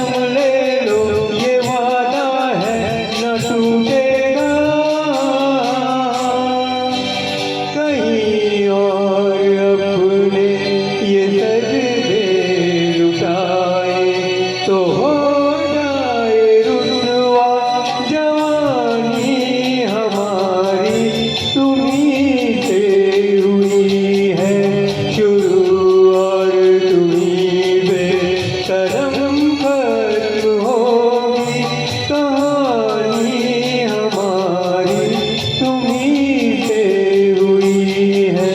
जन्म ले लो ये वादा है न टूटेगा। कहीं और अपने ये सजदे लुटाए तो हो जाए रुसवा जवानी हमारी तुम्हीं से हुई है शुरू और तुम्हीं बेकदम खत्म होगी कहानी हमारी तुम्हीं से हुई है।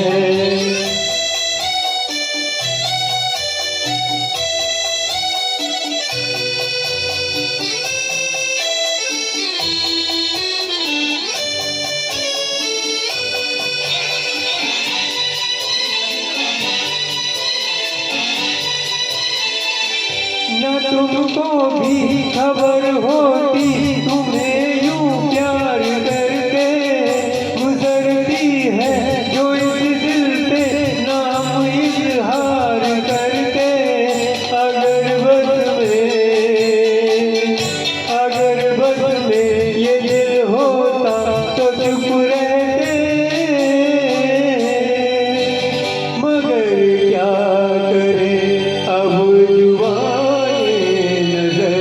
न तुमको भी खबर होती तुम्हें यूं प्यार करके गुजरती है जो इस दिल पे नाम इजहार करके। अगर बस में ये दिल होता तो चुप रहते, मगर क्या करे अब जुबान नजर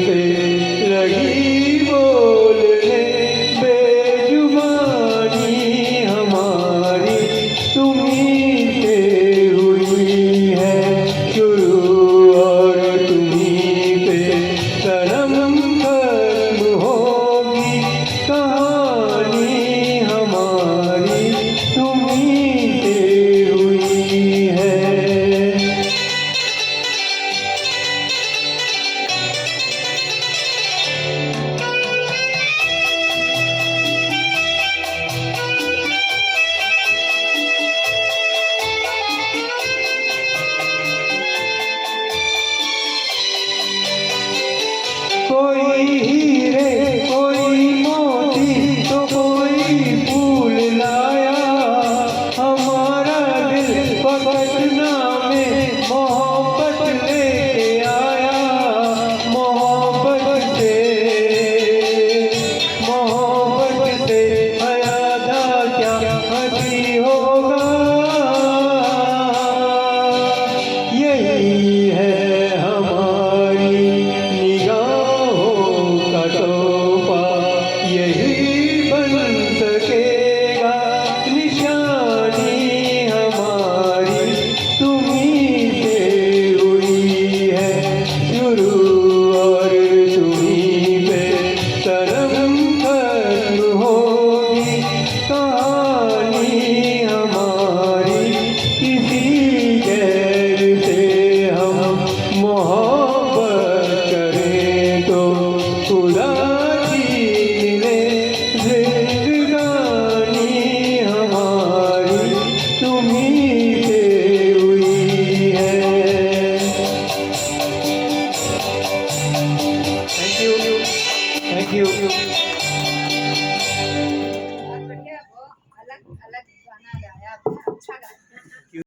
से लगी बोलने बेजुबानी हमारी तुम्हीं से हुई है शुरू और तुम्हीं पे सनम खत्म होगी कहानी हमारी तुम्हीं से हुई है। कोई हीरे कोई मोती तो कोई फूल लाया, हमारा दिल पकड़ना में मोहब्बत लेके आया। मोहब्बत से हयादा क्या हंसी होगा। यही है हमारी निगाहों का तोहफा, यही बन सकेगा निशानी हमारी तुम्हीं से हुई है शुरू और तुम्हीं पे सनम खत्म होगी कहानी हमारी। किसी गैर से हम मोहब्बत करें तो खुदा की मिले जिंदगानी हमारी तुम्हीं से हुई है। Thank you. बहुत बढ़िया, बहुत अलग अलग गाना गाया आपने, अच्छा गाया।